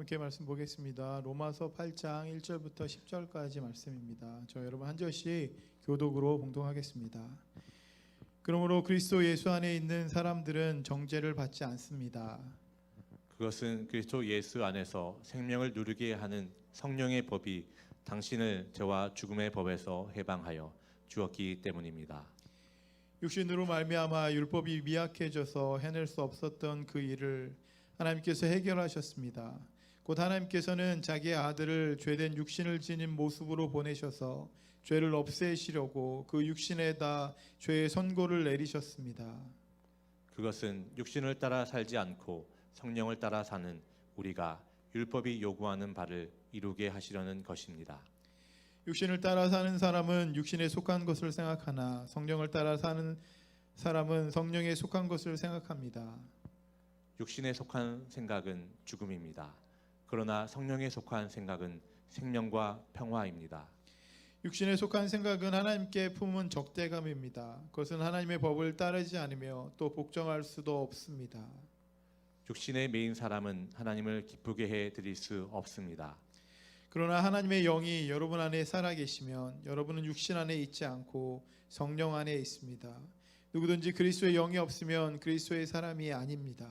함께 말씀 보겠습니다. 로마서 8장 1절부터 10절까지 말씀입니다. 저 여러분 한 절씩 교독으로 봉독하겠습니다. 그러므로 그리스도 예수 안에 있는 사람들은 정죄를 받지 않습니다. 그것은 그리스도 예수 안에서 생명을 누리게 하는 성령의 법이 당신을 죄와 죽음의 법에서 해방하여 주었기 때문입니다. 육신으로 말미암아 율법이 미약해져서 해낼 수 없었던 그 일을 하나님께서 해결하셨습니다. 곧 하나님께서는 자기의 아들을 죄된 육신을 지닌 모습으로 보내셔서 죄를 없애시려고 그 육신에다 죄의 선고를 내리셨습니다. 그것은 육신을 따라 살지 않고 성령을 따라 사는 우리가 율법이 요구하는 바를 이루게 하시려는 것입니다. 육신을 따라 사는 사람은 육신에 속한 것을 생각하나 성령을 따라 사는 사람은 성령에 속한 것을 생각합니다. 육신에 속한 생각은 죽음입니다. 그러나 성령에 속한 생각은 생명과 평화입니다. 육신에 속한 생각은 하나님께 품은 적대감입니다. 그것은 하나님의 법을 따르지 않으며 또 복종할 수도 없습니다. 육신의 매인 사람은 하나님을 기쁘게 해 드릴 수 없습니다. 그러나 하나님의 영이 여러분 안에 살아계시면 여러분은 육신 안에 있지 않고 성령 안에 있습니다. 누구든지 그리스도의 영이 없으면 그리스도의 사람이 아닙니다.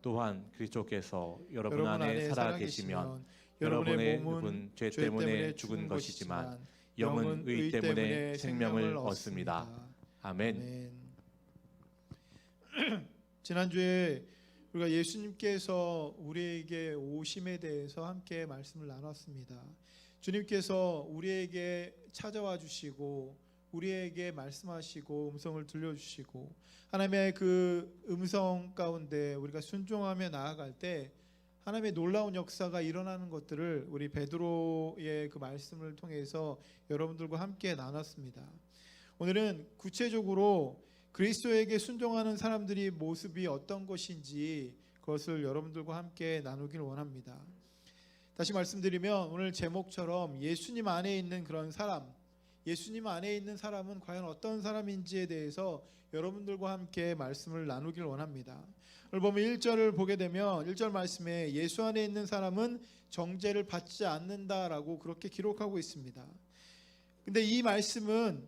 또한 그리스도께서 여러분 안에 살아계시면 여러분의 몸은 죄 때문에 죽은 것이지만 영은 의 때문에 생명을 얻습니다. 아멘. 지난주에 우리가 예수님께서 우리에게 오심에 대해서 함께 말씀을 나눴습니다. 주님께서 우리에게 찾아와 주시고 우리에게 말씀하시고 음성을 들려주시고 하나님의 그 음성 가운데 우리가 순종하며 나아갈 때 하나님의 놀라운 역사가 일어나는 것들을 우리 베드로의 그 말씀을 통해서 여러분들과 함께 나눴습니다. 오늘은 구체적으로 그리스도에게 순종하는 사람들이 모습이 어떤 것인지 그것을 여러분들과 함께 나누길 원합니다. 다시 말씀드리면 오늘 제목처럼 예수님 안에 있는 그런 사람, 예수님 안에 있는 사람은 과연 어떤 사람인지에 대해서 여러분들과 함께 말씀을 나누길 원합니다. 오늘 보면 1절을 보게 되면 1절 말씀에 예수 안에 있는 사람은 정죄를 받지 않는다라고 그렇게 기록하고 있습니다. 근데 이 말씀은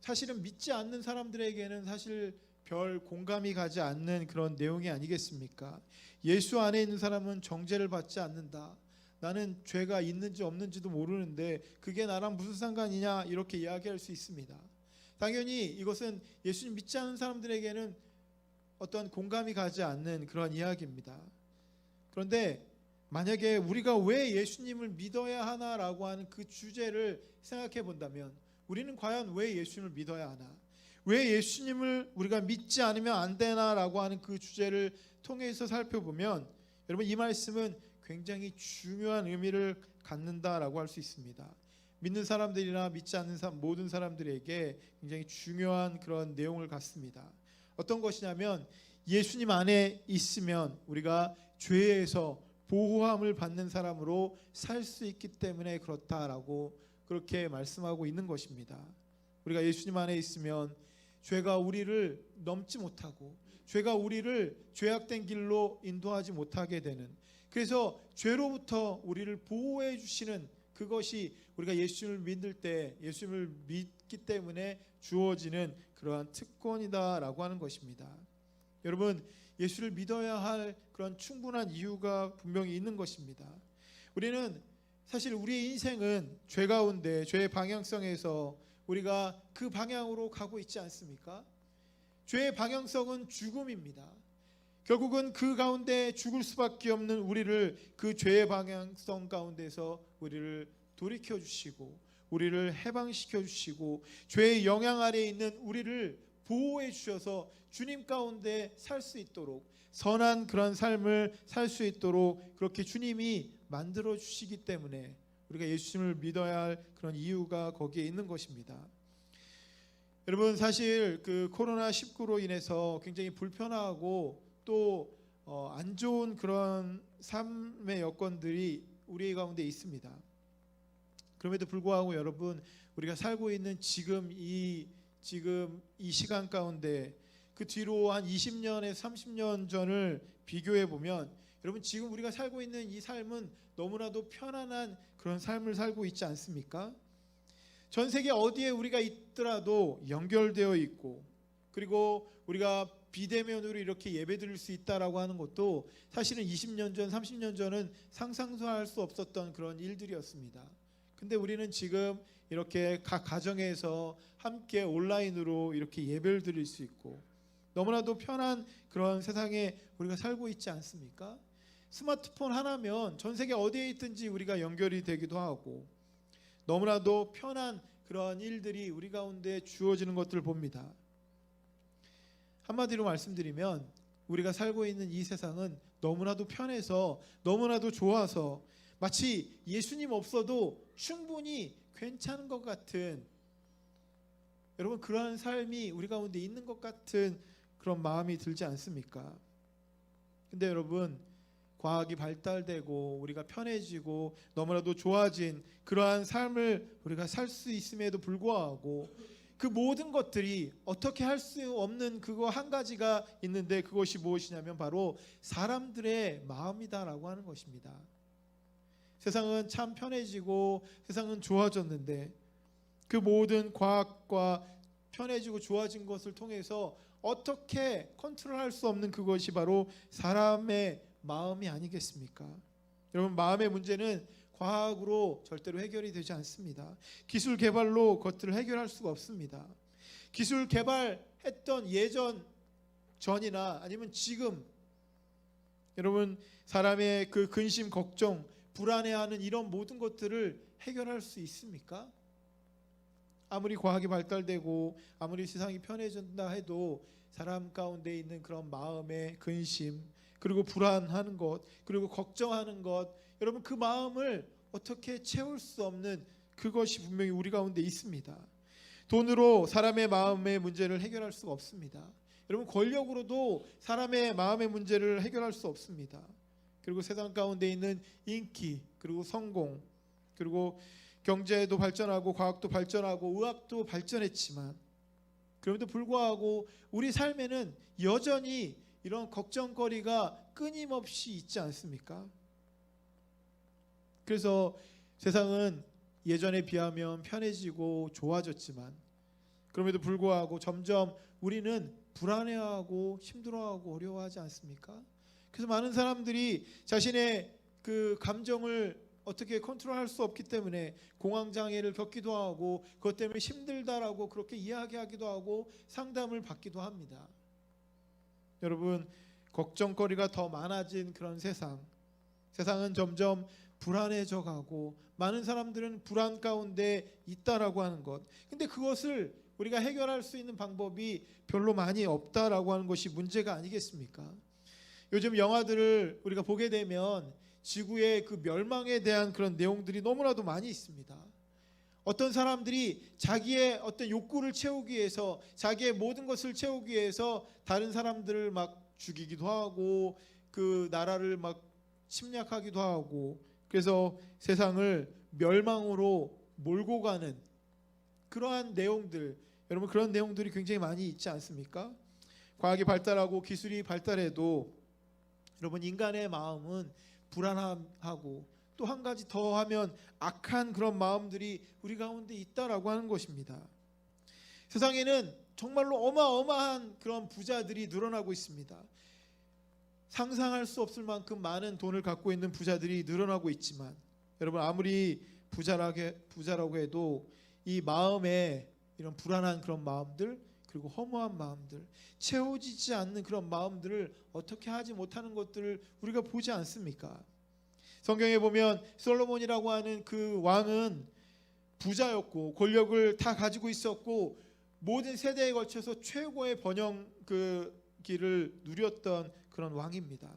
사실은 믿지 않는 사람들에게는 사실 별 공감이 가지 않는 그런 내용이 아니겠습니까? 예수 안에 있는 사람은 정죄를 받지 않는다. 나는 죄가 있는지 없는지도 모르는데 그게 나랑 무슨 상관이냐 이렇게 이야기할 수 있습니다. 당연히 이것은 예수님 믿지 않는 사람들에게는 어떤 공감이 가지 않는 그런 이야기입니다. 그런데 만약에 우리가 왜 예수님을 믿어야 하나라고 하는 그 주제를 생각해 본다면 우리는 과연 왜 예수님을 믿어야 하나? 왜 예수님을 우리가 믿지 않으면 안 되나라고 하는 그 주제를 통해서 살펴보면 여러분 이 말씀은 굉장히 중요한 의미를 갖는다라고 할 수 있습니다. 믿는 사람들이나 믿지 않는 모든 사람들에게 굉장히 중요한 그런 내용을 갖습니다. 어떤 것이냐면 예수님 안에 있으면 우리가 죄에서 보호함을 받는 사람으로 살 수 있기 때문에 그렇다라고 그렇게 말씀하고 있는 것입니다. 우리가 예수님 안에 있으면 죄가 우리를 넘지 못하고 죄가 우리를 죄악된 길로 인도하지 못하게 되는, 그래서 죄로부터 우리를 보호해 주시는 그것이 우리가 예수님을 믿을 때 예수님을 믿기 때문에 주어지는 그러한 특권이다라고 하는 것입니다. 여러분 예수를 믿어야 할 그런 충분한 이유가 분명히 있는 것입니다. 우리는 사실 우리의 인생은 죄 가운데 죄의 방향성에서 우리가 그 방향으로 가고 있지 않습니까? 죄의 방향성은 죽음입니다. 결국은 그 가운데 죽을 수밖에 없는 우리를 그 죄의 방향성 가운데서 우리를 돌이켜 주시고 우리를 해방시켜 주시고 죄의 영향 아래에 있는 우리를 보호해 주셔서 주님 가운데 살 수 있도록 선한 그런 삶을 살 수 있도록 그렇게 주님이 만들어 주시기 때문에 우리가 예수님을 믿어야 할 그런 이유가 거기에 있는 것입니다. 여러분 사실 그 코로나19로 인해서 굉장히 불편하고 또 안 좋은 그런 삶의 여건들이 우리 가운데 있습니다. 그럼에도 불구하고 여러분 우리가 살고 있는 지금 이 시간 가운데 그 뒤로 한 20년에서 30년 전을 비교해 보면 여러분 지금 우리가 살고 있는 이 삶은 너무나도 편안한 그런 삶을 살고 있지 않습니까? 전 세계 어디에 우리가 있더라도 연결되어 있고, 그리고 우리가 비대면으로 이렇게 예배드릴 수 있다라고 하는 것도 사실은 20년 전, 30년 전은 상상도 할 수 없었던 그런 일들이었습니다. 근데 우리는 지금 이렇게 각 가정에서 함께 온라인으로 이렇게 예배를 드릴 수 있고, 너무나도 편한 그런 세상에 우리가 살고 있지 않습니까? 스마트폰 하나면 전 세계 어디에 있든지 우리가 연결이 되기도 하고, 너무나도 편한 그런 일들이 우리 가운데 주어지는 것들을 봅니다. 한마디로 말씀드리면 우리가 살고 있는 이 세상은 너무나도 편해서, 너무나도 좋아서 마치 예수님 없어도 충분히 괜찮은 것 같은, 여러분 그러한 삶이 우리 가운데 있는 것 같은 그런 마음이 들지 않습니까? 근데 여러분, 과학이 발달되고 우리가 편해지고 너무나도 좋아진 그러한 삶을 우리가 살 수 있음에도 불구하고 그 모든 것들이 어떻게 할 수 없는 그거 한 가지가 있는데, 그것이 무엇이냐면 바로 사람들의 마음이다라고 하는 것입니다. 세상은 참 편해지고 세상은 좋아졌는데, 그 모든 과학과 편해지고 좋아진 것을 통해서 어떻게 컨트롤할 수 없는 그것이 바로 사람의 마음이 아니겠습니까? 여러분, 마음의 문제는 과학으로 절대로 해결이 되지 않습니다. 기술 개발로 그것들을 해결할 수가 없습니다. 기술 개발했던 전이나 아니면 지금, 여러분 사람의 그 근심, 걱정, 불안해하는 이런 모든 것들을 해결할 수 있습니까? 아무리 과학이 발달되고 아무리 세상이 편해진다 해도 사람 가운데 있는 그런 마음의 근심, 그리고 불안하는 것, 그리고 걱정하는 것, 여러분 그 마음을 어떻게 채울 수 없는 그것이 분명히 우리 가운데 있습니다. 돈으로 사람의 마음의 문제를 해결할 수가 없습니다. 여러분 권력으로도 사람의 마음의 문제를 해결할 수 없습니다. 그리고 세상 가운데 있는 인기, 그리고 성공, 그리고 경제도 발전하고 과학도 발전하고 의학도 발전했지만, 그럼에도 불구하고 우리 삶에는 여전히 이런 걱정거리가 끊임없이 있지 않습니까? 그래서 세상은 예전에 비하면 편해지고 좋아졌지만, 그럼에도 불구하고 점점 우리는 불안해하고 힘들어하고 어려워하지 않습니까? 그래서 많은 사람들이 자신의 그 감정을 어떻게 컨트롤할 수 없기 때문에 공황장애를 겪기도 하고, 그것 때문에 힘들다라고 그렇게 이야기하기도 하고 상담을 받기도 합니다. 여러분, 걱정거리가 더 많아진 그런 세상은 점점 불안해져 가고 많은 사람들은 불안 가운데 있다라고 하는 것. 근데 그것을 우리가 해결할 수 있는 방법이 별로 많이 없다라고 하는 것이 문제가 아니겠습니까? 요즘 영화들을 우리가 보게 되면 지구의 그 멸망에 대한 그런 내용들이 너무나도 많이 있습니다. 어떤 사람들이 자기의 어떤 욕구를 채우기 위해서, 자기의 모든 것을 채우기 위해서 다른 사람들을 막 죽이기도 하고 그 나라를 막 침략하기도 하고, 그래서 세상을 멸망으로 몰고 가는 그러한 내용들, 여러분 그런 내용들이 굉장히 많이 있지 않습니까? 과학이 발달하고 기술이 발달해도 여러분 인간의 마음은 불안하고 또 한 가지 더 하면 악한 그런 마음들이 우리 가운데 있다라고 하는 것입니다. 세상에는 정말로 어마어마한 그런 부자들이 늘어나고 있습니다. 상상할 수 없을 만큼 많은 돈을 갖고 있는 부자들이 늘어나고 있지만, 여러분 아무리 부자라고 해도 이 마음에 이런 불안한 그런 마음들, 그리고 허무한 마음들, 채워지지 않는 그런 마음들을 어떻게 하지 못하는 것들을 우리가 보지 않습니까? 성경에 보면 솔로몬이라고 하는 그 왕은 부자였고 권력을 다 가지고 있었고 모든 세대에 걸쳐서 최고의 번영 그 길을 누렸던 그런 왕입니다.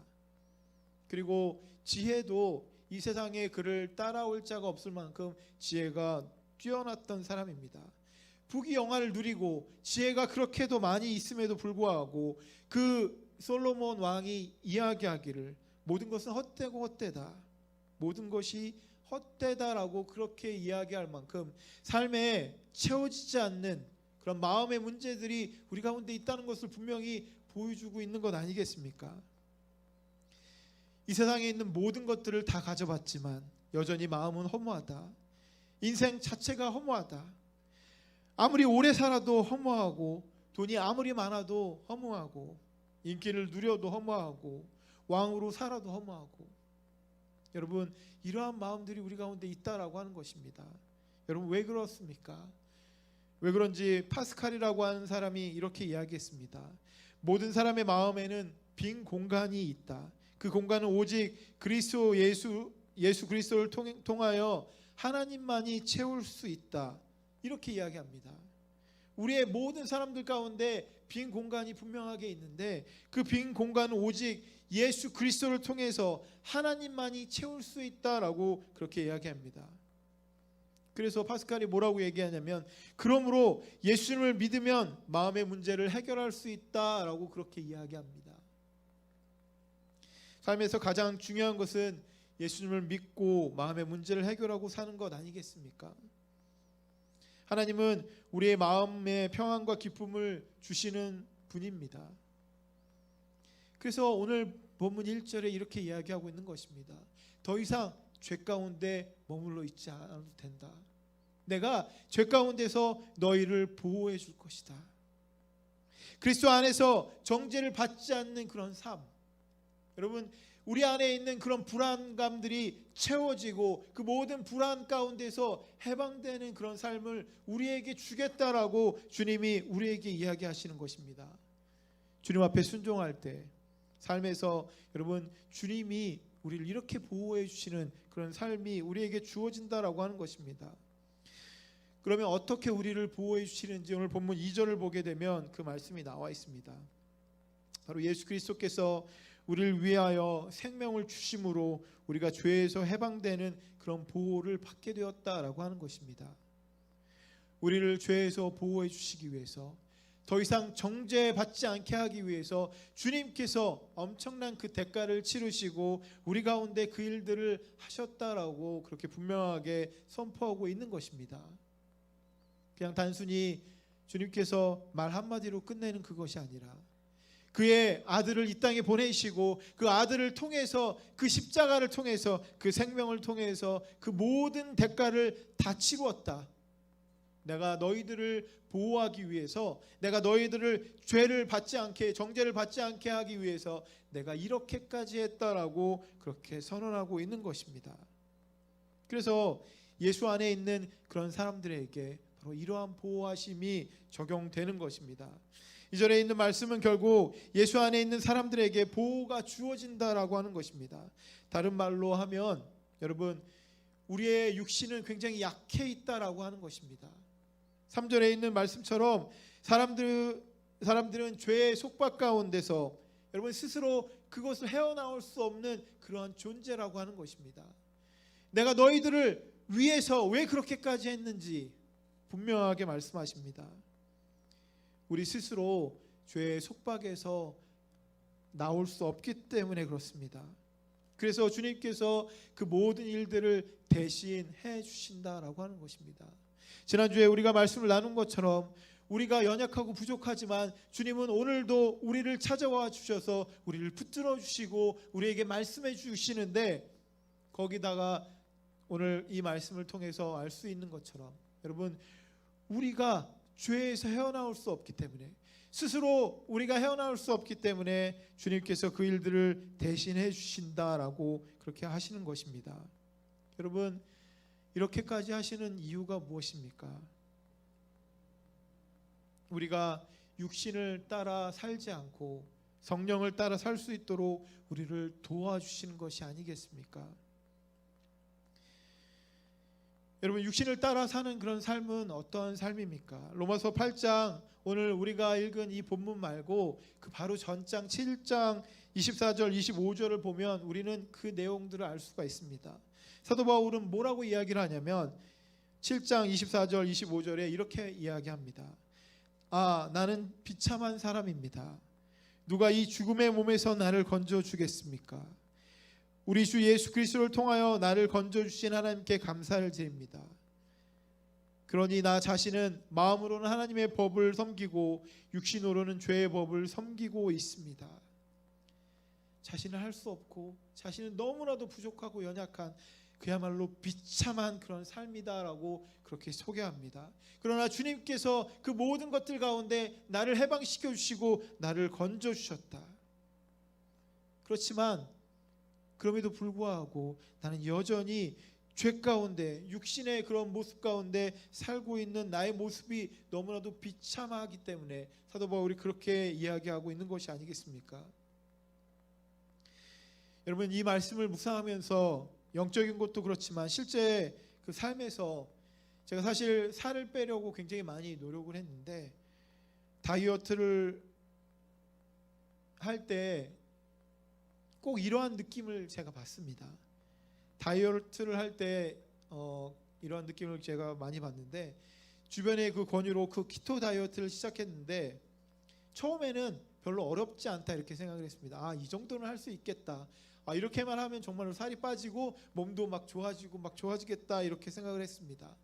그리고 지혜도 이 세상에 그를 따라올 자가 없을 만큼 지혜가 뛰어났던 사람입니다. 부귀영화를 누리고 지혜가 그렇게도 많이 있음에도 불구하고 그 솔로몬 왕이 이야기하기를 모든 것은 헛되고 헛되다, 모든 것이 헛되다라고 그렇게 이야기할 만큼 삶에 채워지지 않는 그런 마음의 문제들이 우리 가운데 있다는 것을 분명히 보여주고 있는 것 아니겠습니까? 이 세상에 있는 모든 것들을 다 가져봤지만 여전히 마음은 허무하다. 인생 자체가 허무하다. 아무리 오래 살아도 허무하고, 돈이 아무리 많아도 허무하고, 인기를 누려도 허무하고, 왕으로 살아도 허무하고. 여러분, 이러한 마음들이 우리 가운데 있다라고 하는 것입니다. 여러분, 왜 그렇습니까? 왜 그런지 파스칼이라고 하는 사람이 이렇게 이야기했습니다. 모든 사람의 마음에는 빈 공간이 있다. 그 공간은 오직 그리스도 예수 그리스도를 통하여 하나님만이 채울 수 있다. 이렇게 이야기합니다. 우리의 모든 사람들 가운데 빈 공간이 분명하게 있는데 그 빈 공간은 오직 예수 그리스도를 통해서 하나님만이 채울 수 있다라고 그렇게 이야기합니다. 그래서 파스칼이 뭐라고 얘기하냐면, 그러므로 예수님을 믿으면 마음의 문제를 해결할 수 있다라고 그렇게 이야기합니다. 삶에서 가장 중요한 것은 예수님을 믿고 마음의 문제를 해결하고 사는 것 아니겠습니까? 하나님은 우리의 마음의 평안과 기쁨을 주시는 분입니다. 그래서 오늘 본문 1절에 이렇게 이야기하고 있는 것입니다. 더 이상 죄 가운데 머물러 있지 않아도 된다. 내가 죄 가운데서 너희를 보호해 줄 것이다. 그리스도 안에서 정죄를 받지 않는 그런 삶. 여러분, 우리 안에 있는 그런 불안감들이 채워지고 그 모든 불안 가운데서 해방되는 그런 삶을 우리에게 주겠다라고 주님이 우리에게 이야기하시는 것입니다. 주님 앞에 순종할 때 삶에서 여러분, 주님이 우리를 이렇게 보호해 주시는 그런 삶이 우리에게 주어진다라고 하는 것입니다. 그러면 어떻게 우리를 보호해 주시는지 오늘 본문 2절을 보게 되면 그 말씀이 나와 있습니다. 바로 예수 그리스도께서 우리를 위하여 생명을 주심으로 우리가 죄에서 해방되는 그런 보호를 받게 되었다라고 하는 것입니다. 우리를 죄에서 보호해 주시기 위해서, 더 이상 정죄받지 않게 하기 위해서 주님께서 엄청난 그 대가를 치르시고 우리 가운데 그 일들을 하셨다라고 그렇게 분명하게 선포하고 있는 것입니다. 그냥 단순히 주님께서 말 한마디로 끝내는 그것이 아니라 그의 아들을 이 땅에 보내시고 그 아들을 통해서, 그 십자가를 통해서, 그 생명을 통해서 그 모든 대가를 다 치루었다. 내가 너희들을 보호하기 위해서, 내가 너희들을 죄를 받지 않게, 정죄를 받지 않게 하기 위해서 내가 이렇게까지 했다라고 그렇게 선언하고 있는 것입니다. 그래서 예수 안에 있는 그런 사람들에게 바로 이러한 보호하심이 적용되는 것입니다. 이 절에 있는 말씀은 결국 예수 안에 있는 사람들에게 보호가 주어진다라고 하는 것입니다. 다른 말로 하면 여러분, 우리의 육신은 굉장히 약해 있다라고 하는 것입니다. 3절에 있는 말씀처럼 사람들은 죄의 속박 가운데서 여러분 스스로 그것을 헤어나올 수 없는 그러한 존재라고 하는 것입니다. 내가 너희들을 위해서 왜 그렇게까지 했는지 분명하게 말씀하십니다. 우리 스스로 죄의 속박에서 나올 수 없기 때문에 그렇습니다. 그래서 주님께서 그 모든 일들을 대신해 주신다라고 하는 것입니다. 지난주에 우리가 말씀을 나눈 것처럼 우리가 연약하고 부족하지만 주님은 오늘도 우리를 찾아와 주셔서 우리를 붙들어 주시고 우리에게 말씀해 주시는데, 거기다가 오늘 이 말씀을 통해서 알 수 있는 것처럼 여러분, 우리가 죄에서 헤어나올 수 없기 때문에, 스스로 우리가 헤어나올 수 없기 때문에 주님께서 그 일들을 대신해 주신다라고 그렇게 하시는 것입니다. 여러분, 이렇게까지 하시는 이유가 무엇입니까? 우리가 육신을 따라 살지 않고 성령을 따라 살 수 있도록 우리를 도와주시는 것이 아니겠습니까? 여러분, 육신을 따라 사는 그런 삶은 어떠한 삶입니까? 로마서 8장, 오늘 우리가 읽은 이 본문 말고 그 바로 전장 7장 24절 25절을 보면 우리는 그 내용들을 알 수가 있습니다. 사도 바울은 뭐라고 이야기를 하냐면 7장 24절 25절에 이렇게 이야기합니다. 나는 비참한 사람입니다. 누가 이 죽음의 몸에서 나를 건져주겠습니까? 우리 주 예수 그리스도를 통하여 나를 건져주신 하나님께 감사를 드립니다. 그러니 나 자신은 마음으로는 하나님의 법을 섬기고 육신으로는 죄의 법을 섬기고 있습니다. 자신은 할 수 없고 자신은 너무나도 부족하고 연약한 그야말로 비참한 그런 삶이다라고 그렇게 소개합니다. 그러나 주님께서 그 모든 것들 가운데 나를 해방시켜 주시고 나를 건져 주셨다. 그렇지만 그럼에도 불구하고 나는 여전히 죄 가운데 육신의 그런 모습 가운데 살고 있는 나의 모습이 너무나도 비참하기 때문에 사도 바울이 그렇게 이야기하고 있는 것이 아니겠습니까? 여러분, 이 말씀을 묵상하면서 영적인 것도 그렇지만 실제 그 삶에서 제가 사실 살을 빼려고 굉장히 많이 노력을 했는데 다이어트를 할 때 꼭 이러한 느낌을 제가 받습니다. 다이어트를 할 때 이러한 느낌을 제가 많이 받는데 주변의 그 권유로 그 키토 다이어트를 시작했는데 처음에는 별로 어렵지 않다 이렇게 생각을 했습니다. 아, 이 정도는 할 수 있겠다. 아, 이렇게만 하면 정말로 살이 빠지고 몸도 막 좋아지고 막 좋아지겠다 이렇게 생각을 했습니다.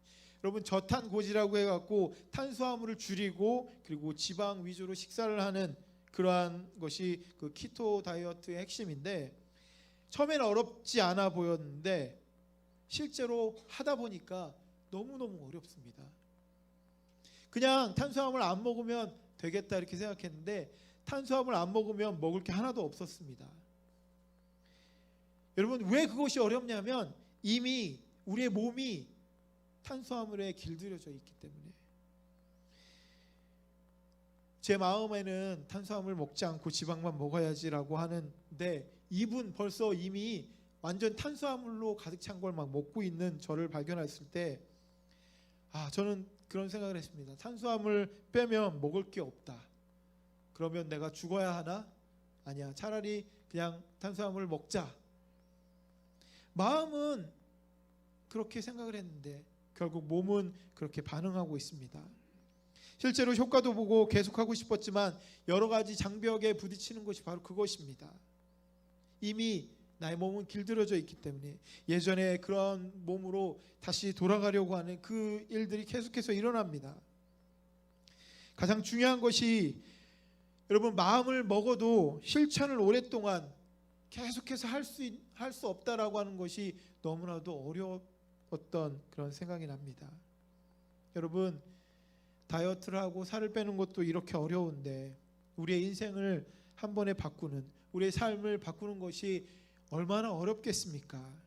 여러분, 저탄고지라고 해갖고 탄수화물을 줄이고 그리고 지방 위주로 식사를 하는 그러한 것이 그 키토 다이어트의 핵심인데 처음에는 어렵지 않아 보였는데 실제로 하다 보니까 너무너무 어렵습니다. 그냥 탄수화물 안 먹으면 되겠다 이렇게 생각했는데 탄수화물 안 먹으면 먹을 게 하나도 없었습니다. 여러분, 왜 그것이 어렵냐면 이미 우리의 몸이 탄수화물에 길들여져 있기 때문에 제 마음에는 탄수화물 먹지 않고 지방만 먹어야지라고 하는데 입은 벌써 이미 완전 탄수화물로 가득 찬 걸 막 먹고 있는 저를 발견했을 때 저는 그런 생각을 했습니다. 탄수화물 빼면 먹을 게 없다. 그러면 내가 죽어야 하나? 아니야. 차라리 그냥 탄수화물을 먹자. 마음은 그렇게 생각을 했는데 결국 몸은 그렇게 반응하고 있습니다. 실제로 효과도 보고 계속하고 싶었지만 여러 가지 장벽에 부딪히는 것이 바로 그것입니다. 이미 나의 몸은 길들여져 있기 때문에 예전에 그런 몸으로 다시 돌아가려고 하는 그 일들이 계속해서 일어납니다. 가장 중요한 것이 여러분, 마음을 먹어도 실천을 오랫동안 계속해서 할 수 없다라고 하는 것이 너무나도 어려웠던 그런 생각이 납니다. 여러분, 다이어트를 하고 살을 빼는 것도 이렇게 어려운데 우리의 인생을 한 번에 바꾸는, 우리의 삶을 바꾸는 것이 얼마나 어렵겠습니까?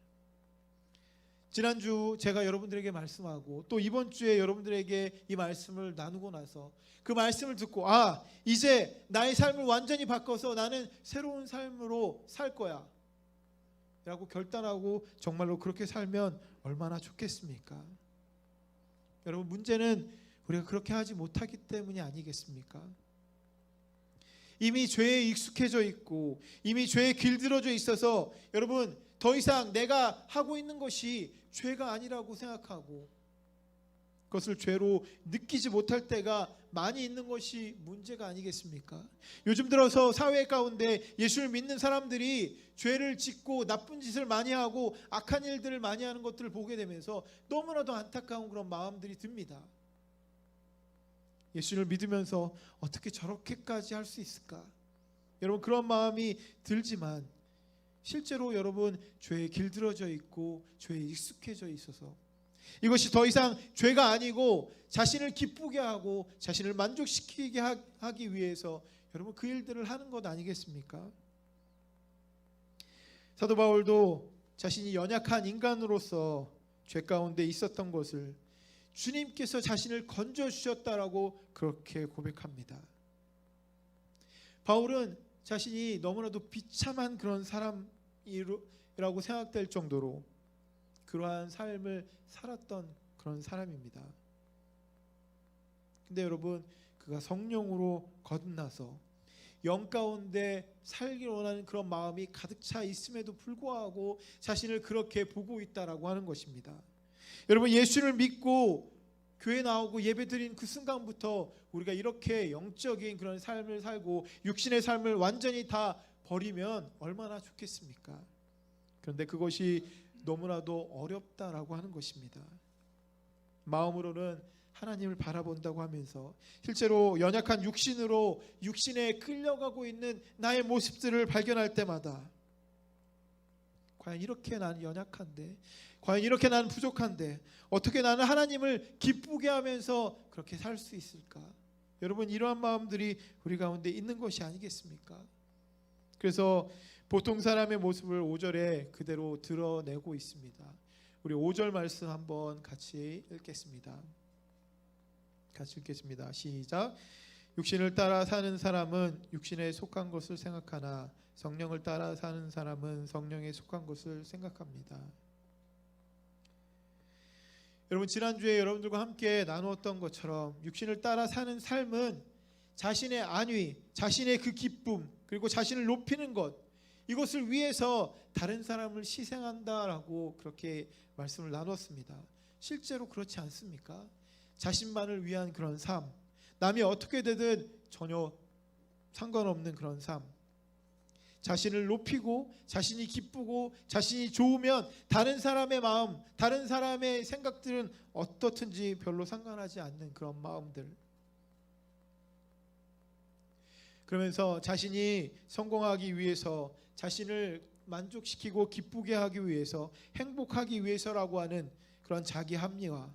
지난주 제가 여러분들에게 말씀하고 또 이번 주에 여러분들에게 이 말씀을 나누고 나서 그 말씀을 듣고 이제 나의 삶을 완전히 바꿔서 나는 새로운 삶으로 살 거야 라고 결단하고 정말로 그렇게 살면 얼마나 좋겠습니까? 여러분, 문제는 우리가 그렇게 하지 못하기 때문이 아니겠습니까? 이미 죄에 익숙해져 있고 이미 죄에 길들어져 있어서 여러분, 더 이상 내가 하고 있는 것이 죄가 아니라고 생각하고 그것을 죄로 느끼지 못할 때가 많이 있는 것이 문제가 아니겠습니까? 요즘 들어서 사회 가운데 예수를 믿는 사람들이 죄를 짓고 나쁜 짓을 많이 하고 악한 일들을 많이 하는 것들을 보게 되면서 너무나도 안타까운 그런 마음들이 듭니다. 예수를 믿으면서 어떻게 저렇게까지 할 수 있을까? 여러분, 그런 마음이 들지만 실제로 여러분, 죄에 길들어져 있고 죄에 익숙해져 있어서 이것이 더 이상 죄가 아니고 자신을 기쁘게 하고 자신을 만족시키게 하기 위해서 여러분, 그 일들을 하는 것 아니겠습니까? 사도 바울도 자신이 연약한 인간으로서 죄 가운데 있었던 것을 주님께서 자신을 건져주셨다라고 그렇게 고백합니다. 바울은 자신이 너무나도 비참한 그런 사람이라고 생각될 정도로 그러한 삶을 살았던 그런 사람입니다. 근데 여러분, 그가 성령으로 거듭나서 영 가운데 살기 원하는 그런 마음이 가득 차 있음에도 불구하고 자신을 그렇게 보고 있다라고 하는 것입니다. 여러분, 예수를 믿고 교회 나오고 예배드린 그 순간부터 우리가 이렇게 영적인 그런 삶을 살고 육신의 삶을 완전히 다 버리면 얼마나 좋겠습니까? 그런데 그것이 너무나도 어렵다라고 하는 것입니다. 마음으로는 하나님을 바라본다고 하면서 실제로 연약한 육신으로 육신에 끌려가고 있는 나의 모습들을 발견할 때마다 과연 이렇게 나는 연약한데, 과연 이렇게 나는 부족한데 어떻게 나는 하나님을 기쁘게 하면서 그렇게 살 수 있을까? 여러분, 이러한 마음들이 우리 가운데 있는 것이 아니겠습니까? 그래서 보통 사람의 모습을 5절에 그대로 드러내고 있습니다. 우리 5절 말씀 한번 같이 읽겠습니다. 같이 읽겠습니다. 시작. 육신을 따라 사는 사람은 육신에 속한 것을 생각하나 성령을 따라 사는 사람은 성령에 속한 것을 생각합니다. 여러분, 지난주에 여러분들과 함께 나누었던 것처럼 육신을 따라 사는 삶은 자신의 안위, 자신의 그 기쁨, 그리고 자신을 높이는 것, 이것을 위해서 다른 사람을 희생한다라고 그렇게 말씀을 나눴습니다. 실제로 그렇지 않습니까? 자신만을 위한 그런 삶, 남이 어떻게 되든 전혀 상관없는 그런 삶, 자신을 높이고 자신이 기쁘고 자신이 좋으면 다른 사람의 마음, 다른 사람의 생각들은 어떻든지 별로 상관하지 않는 그런 마음들, 그러면서 자신이 성공하기 위해서, 자신을 만족시키고 기쁘게 하기 위해서, 행복하기 위해서라고 하는 그런 자기 합리화,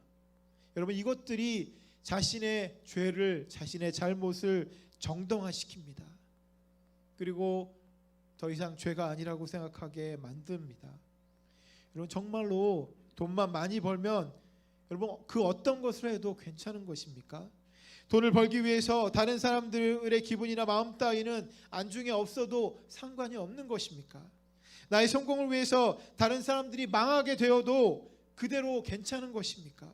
여러분, 이것들이 자신의 죄를, 자신의 잘못을 정당화시킵니다. 그리고 더 이상 죄가 아니라고 생각하게 만듭니다. 여러분, 정말로 돈만 많이 벌면 여러분 그 어떤 것을 해도 괜찮은 것입니까? 돈을 벌기 위해서 다른 사람들의 기분이나 마음 따위는 안중에 없어도 상관이 없는 것입니까? 나의 성공을 위해서 다른 사람들이 망하게 되어도 그대로 괜찮은 것입니까?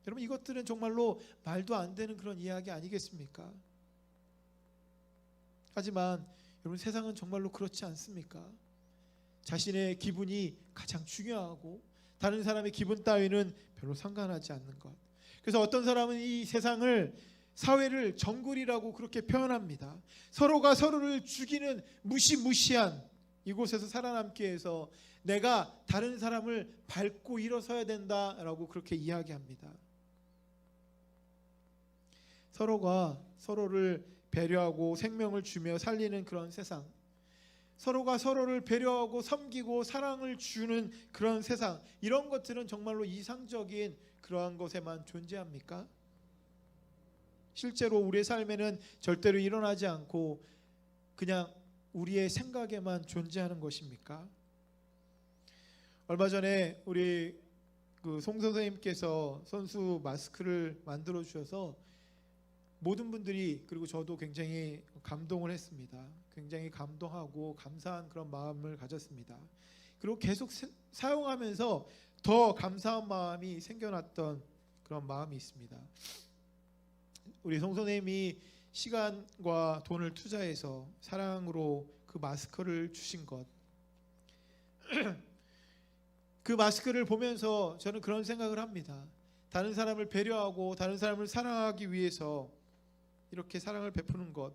여러분, 이것들은 정말로 말도 안 되는 그런 이야기 아니겠습니까? 하지만 여러분, 세상은 정말로 그렇지 않습니까? 자신의 기분이 가장 중요하고 다른 사람의 기분 따위는 별로 상관하지 않는 것. 그래서 어떤 사람은 이 세상을, 사회를 정글이라고 그렇게 표현합니다. 서로가 서로를 죽이는 무시무시한 이곳에서 살아남기 위해서 내가 다른 사람을 밟고 일어서야 된다라고 그렇게 이야기합니다. 서로가 서로를 배려하고 생명을 주며 살리는 그런 세상, 서로가 서로를 배려하고 섬기고 사랑을 주는 그런 세상, 이런 것들은 정말로 이상적인 그러한 것에만 존재합니까? 실제로 우리의 삶에는 절대로 일어나지 않고 그냥 우리의 생각에만 존재하는 것입니까? 얼마 전에 우리 송 선생님께서 선수 마스크를 만들어 주셔서 모든 분들이, 그리고 저도 굉장히 감동을 했습니다. 굉장히 감동하고 감사한 그런 마음을 가졌습니다. 그리고 계속 사용하면서 더 감사한 마음이 생겨났던 그런 마음이 있습니다. 우리 송 선생님이 시간과 돈을 투자해서 사랑으로 그 마스크를 주신 것, 그 마스크를 보면서 저는 그런 생각을 합니다. 다른 사람을 배려하고 다른 사람을 사랑하기 위해서 이렇게 사랑을 베푸는 것,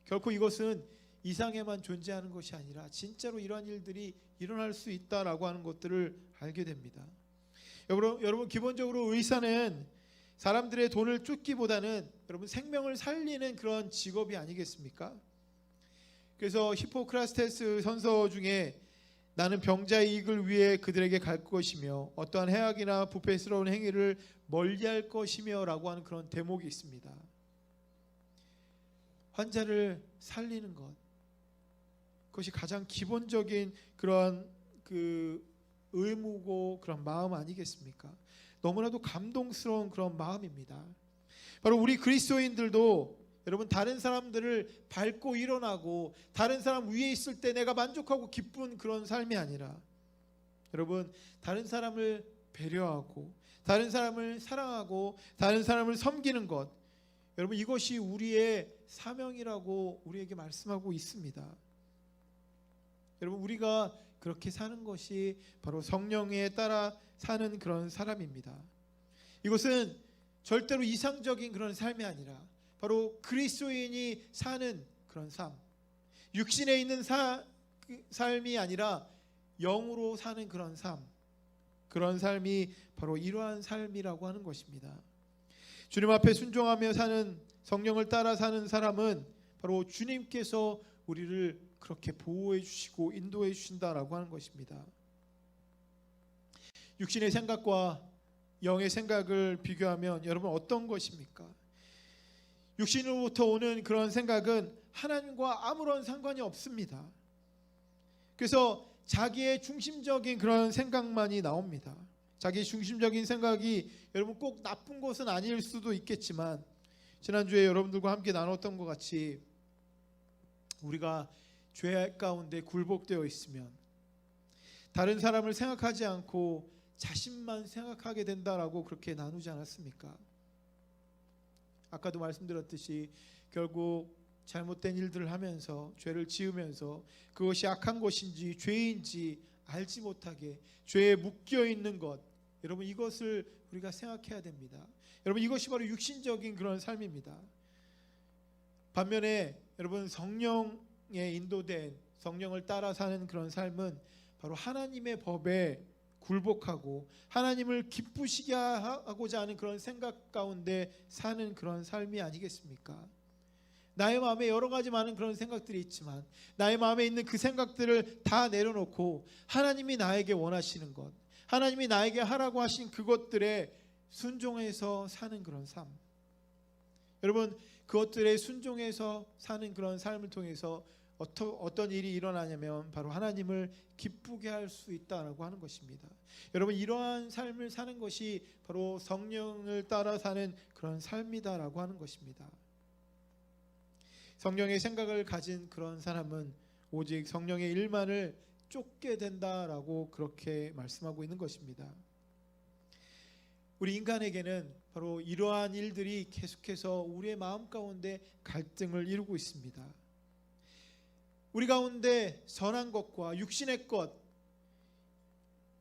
결코 이것은 이상에만 존재하는 것이 아니라 진짜로 이러한 일들이 일어날 수 있다라고 하는 것들을 알게 됩니다. 여러분, 기본적으로 의사는 사람들의 돈을 쫓기보다는 여러분 생명을 살리는 그런 직업이 아니겠습니까? 그래서 히포크라테스 선서 중에 나는 병자의 이익을 위해 그들에게 갈 것이며 어떠한 해악이나 부패스러운 행위를 멀리할 것이며 라고 하는 그런 대목이 있습니다. 환자를 살리는 것, 그것이 가장 기본적인 그런 그 의무고 그런 마음 아니겠습니까? 너무나도 감동스러운 그런 마음입니다. 바로 우리 그리스도인들도 여러분, 다른 사람들을 밟고 일어나고 다른 사람 위에 있을 때 내가 만족하고 기쁜 그런 삶이 아니라 여러분, 다른 사람을 배려하고 다른 사람을 사랑하고 다른 사람을 섬기는 것, 여러분, 이것이 우리의 사명이라고 우리에게 말씀하고 있습니다. 여러분, 우리가 그렇게 사는 것이 바로 성령에 따라 사는 그런 사람입니다. 이것은 절대로 이상적인 그런 삶이 아니라 바로 그리스도인이 사는 그런 삶, 육신에 있는 삶이 아니라 영으로 사는 그런 삶, 그런 삶이 바로 이러한 삶이라고 하는 것입니다. 주님 앞에 순종하며 사는, 성령을 따라 사는 사람은 바로 주님께서 우리를 그렇게 보호해 주시고 인도해 주신다라고 하는 것입니다. 육신의 생각과 영의 생각을 비교하면 여러분 어떤 것입니까? 육신으로부터 오는 그런 생각은 하나님과 아무런 상관이 없습니다. 그래서 자기의 중심적인 그런 생각만이 나옵니다. 자기 중심적인 생각이 여러분 꼭 나쁜 것은 아닐 수도 있겠지만, 지난주에 여러분들과 함께 나눴던 것 같이 우리가 죄 가운데 굴복되어 있으면 다른 사람을 생각하지 않고 자신만 생각하게 된다라고 그렇게 나누지 않았습니까? 아까도 말씀드렸듯이 결국 잘못된 일들을 하면서, 죄를 지으면서 그것이 악한 것인지 죄인지 알지 못하게 죄에 묶여 있는 것, 여러분 이것을 우리가 생각해야 됩니다. 여러분 이것이 바로 육신적인 그런 삶입니다. 반면에 여러분 성령에 인도된, 성령을 따라 사는 그런 삶은 바로 하나님의 법에 굴복하고 하나님을 기쁘시게 하고자 하는 그런 생각 가운데 사는 그런 삶이 아니겠습니까? 나의 마음에 여러 가지 많은 그런 생각들이 있지만 나의 마음에 있는 그 생각들을 다 내려놓고 하나님이 나에게 원하시는 것, 하나님이 나에게 하라고 하신 그것들에 순종해서 사는 그런 삶. 여러분 그것들에 순종해서 사는 그런 삶을 통해서 어떤 일이 일어나냐면 바로 하나님을 기쁘게 할 수 있다라고 하는 것입니다. 여러분 이러한 삶을 사는 것이 바로 성령을 따라 사는 그런 삶이다라고 하는 것입니다. 성령의 생각을 가진 그런 사람은 오직 성령의 일만을 쫓게 된다라고 그렇게 말씀하고 있는 것입니다. 우리 인간에게는 바로 이러한 일들이 계속해서 우리의 마음 가운데 갈등을 이루고 있습니다. 우리 가운데 선한 것과 육신의 것,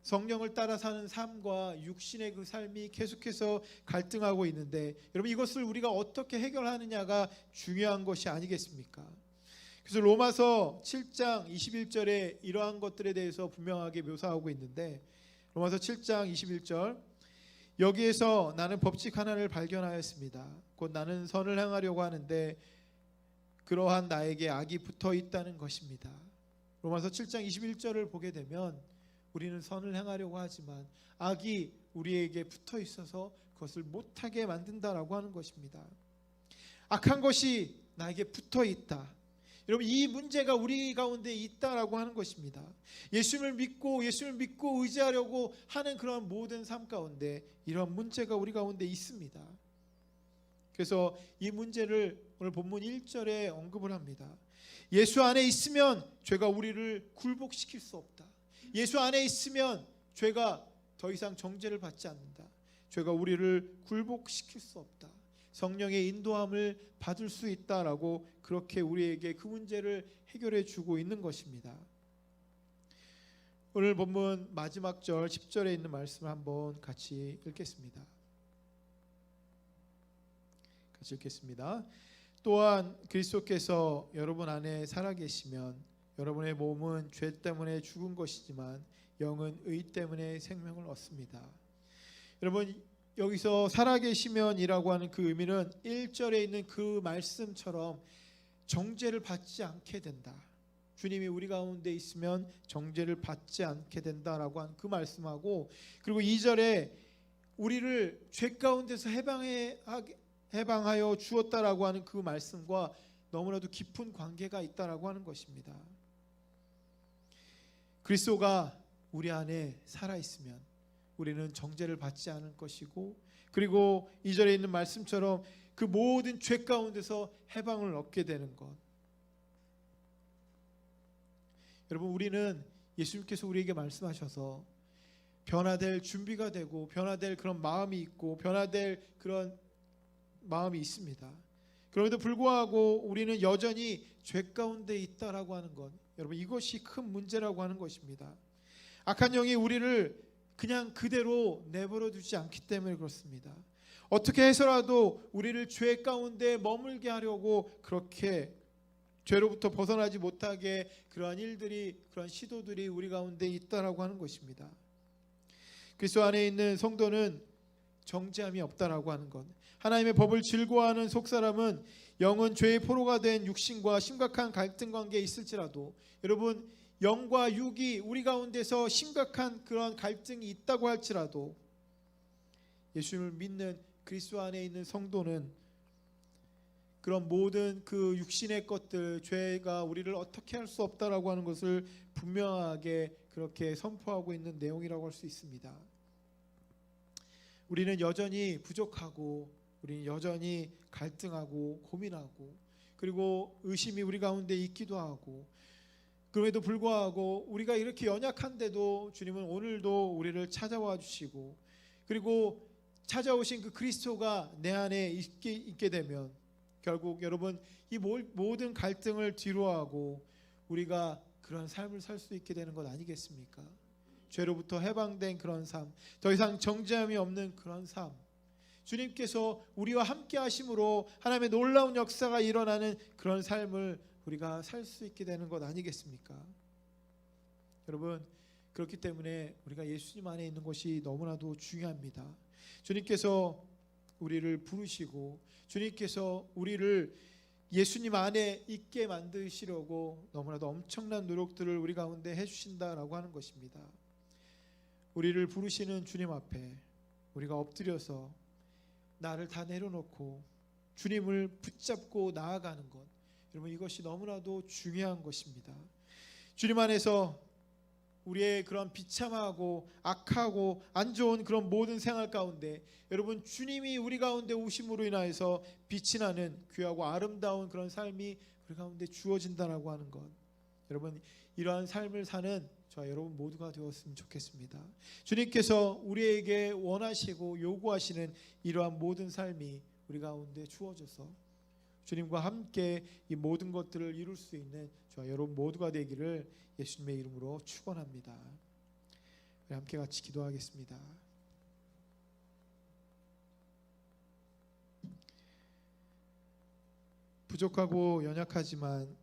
성령을 따라 사는 삶과 육신의 그 삶이 계속해서 갈등하고 있는데, 여러분 이것을 우리가 어떻게 해결하느냐가 중요한 것이 아니겠습니까? 그래서 로마서 7장 21절에 이러한 것들에 대해서 분명하게 묘사하고 있는데, 로마서 7장 21절, 여기에서 나는 법칙 하나를 발견하였습니다. 곧 나는 선을 행하려고 하는데 그러한 나에게 악이 붙어 있다는 것입니다. 로마서 7장 21절을 보게 되면 우리는 선을 행하려고 하지만 악이 우리에게 붙어 있어서 그것을 못하게 만든다라고 하는 것입니다. 악한 것이 나에게 붙어 있다. 여러분 이 문제가 우리 가운데 있다라고 하는 것입니다. 예수님을 믿고 의지하려고 하는 그런 모든 삶 가운데 이런 문제가 우리 가운데 있습니다. 그래서 이 문제를 오늘 본문 1절에 언급을 합니다. 예수 안에 있으면 죄가 우리를 굴복시킬 수 없다. 예수 안에 있으면 죄가 더 이상 정죄를 받지 않는다. 죄가 우리를 굴복시킬 수 없다. 성령의 인도함을 받을 수 있다라고 그렇게 우리에게 그 문제를 해결해 주고 있는 것입니다. 오늘 본문 마지막 절 10절에 있는 말씀을 한번 같이 읽겠습니다. 같이 읽겠습니다. 또한 그리스도께서 여러분 안에 살아계시면 여러분의 몸은 죄 때문에 죽은 것이지만 영은 의 때문에 생명을 얻습니다. 여러분 여기서 살아계시면이라고 하는 그 의미는 1절에 있는 그 말씀처럼 정죄를 받지 않게 된다. 주님이 우리 가운데 있으면 정죄를 받지 않게 된다라고 하는 그 말씀하고, 그리고 2절에 우리를 죄 가운데서 해방하여 주었다라고 하는 그 말씀과 너무나도 깊은 관계가 있다라고 하는 것입니다. 그리스도가 우리 안에 살아있으면 우리는 정죄를 받지 않을 것이고, 그리고 2절에 있는 말씀처럼 그 모든 죄 가운데서 해방을 얻게 되는 것. 여러분 우리는 예수님께서 우리에게 말씀하셔서 변화될 준비가 되고 변화될 그런 마음이 있고 변화될 그런 마음이 있습니다. 그럼에도 불구하고 우리는 여전히 죄 가운데 있다라고 하는 것, 여러분 이것이 큰 문제라고 하는 것입니다. 악한 영이 우리를 그냥 그대로 내버려 두지 않기 때문에 그렇습니다. 어떻게 해서라도 우리를 죄 가운데 머물게 하려고 그렇게 죄로부터 벗어나지 못하게 그러한 일들이, 그러한 시도들이 우리 가운데 있다라고 하는 것입니다. 그리스도 안에 있는 성도는 정죄함이 없다라고 하는 것, 하나님의 법을 즐거워하는 속사람은 영은 죄의 포로가 된 육신과 심각한 갈등 관계에 있을지라도, 여러분, 영과 육이 우리 가운데서 심각한 그런 갈등이 있다고 할지라도 예수님을 믿는 그리스도 안에 있는 성도는 그런 모든 그 육신의 것들, 죄가 우리를 어떻게 할 수 없다라고 하는 것을 분명하게 그렇게 선포하고 있는 내용이라고 할 수 있습니다. 우리는 여전히 부족하고, 우리는 여전히 갈등하고 고민하고, 그리고 의심이 우리 가운데 있기도 하고, 그럼에도 불구하고 우리가 이렇게 연약한데도 주님은 오늘도 우리를 찾아와 주시고, 그리고 찾아오신 그 그리스도가 내 안에 있게 되면 결국 여러분 이 모든 갈등을 뒤로하고 우리가 그런 삶을 살 수 있게 되는 것 아니겠습니까? 죄로부터 해방된 그런 삶, 더 이상 정죄함이 없는 그런 삶, 주님께서 우리와 함께 하심으로 하나님의 놀라운 역사가 일어나는 그런 삶을 우리가 살 수 있게 되는 것 아니겠습니까? 여러분, 그렇기 때문에 우리가 예수님 안에 있는 것이 너무나도 중요합니다. 주님께서 우리를 부르시고 주님께서 우리를 예수님 안에 있게 만드시려고 너무나도 엄청난 노력들을 우리 가운데 해주신다라고 하는 것입니다. 우리를 부르시는 주님 앞에 우리가 엎드려서 나를 다 내려놓고 주님을 붙잡고 나아가는 것, 여러분, 이것이 너무나도 중요한 것입니다. 주님 안에서 우리의 그런 비참하고 악하고 안 좋은 그런 모든 생활 가운데 여러분, 주님이 우리 가운데 오심으로 인하여서 빛이 나는 귀하고 아름다운 그런 삶이 우리 가운데 주어진다라고 하는 것, 여러분, 이러한 삶을 사는 저와 여러분 모두가 되었으면 좋겠습니다. 주님께서 우리에게 원하시고 요구하시는 이러한 모든 삶이 우리 가운데 주어져서 주님과 함께 이 모든 것들을 이룰 수 있는 저와 여러분 모두가 되기를 예수님의 이름으로 축원합니다. 우리 함께 같이 기도하겠습니다. 부족하고 연약하지만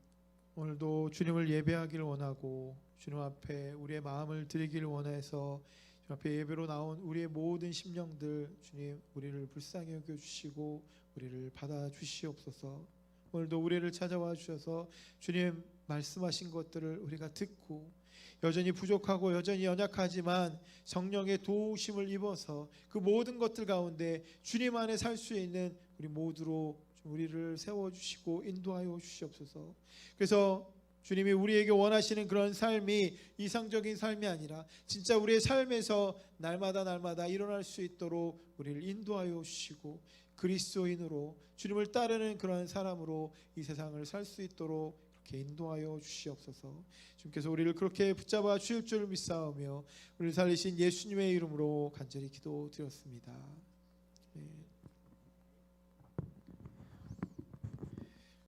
오늘도 주님을 예배하기를 원하고 주님 앞에 우리의 마음을 드리기를 원해서 주님 앞에 예배로 나온 우리의 모든 심령들, 주님 우리를 불쌍히 여겨주시고 우리를 받아주시옵소서. 오늘도 우리를 찾아와 주셔서 주님 말씀하신 것들을 우리가 듣고 여전히 부족하고 여전히 연약하지만 성령의 도우심을 입어서 그 모든 것들 가운데 주님 안에 살 수 있는 우리 모두로 우리를 세워주시고 인도하여 주시옵소서. 그래서 주님이 우리에게 원하시는 그런 삶이 이상적인 삶이 아니라 진짜 우리의 삶에서 날마다 일어날 수 있도록 우리를 인도하여 주시고 그리스도인으로 주님을 따르는 그런 사람으로 이 세상을 살 수 있도록 그렇게 인도하여 주시옵소서. 주님께서 우리를 그렇게 붙잡아 주실 줄 믿사오며 우리를 살리신 예수님의 이름으로 간절히 기도드렸습니다.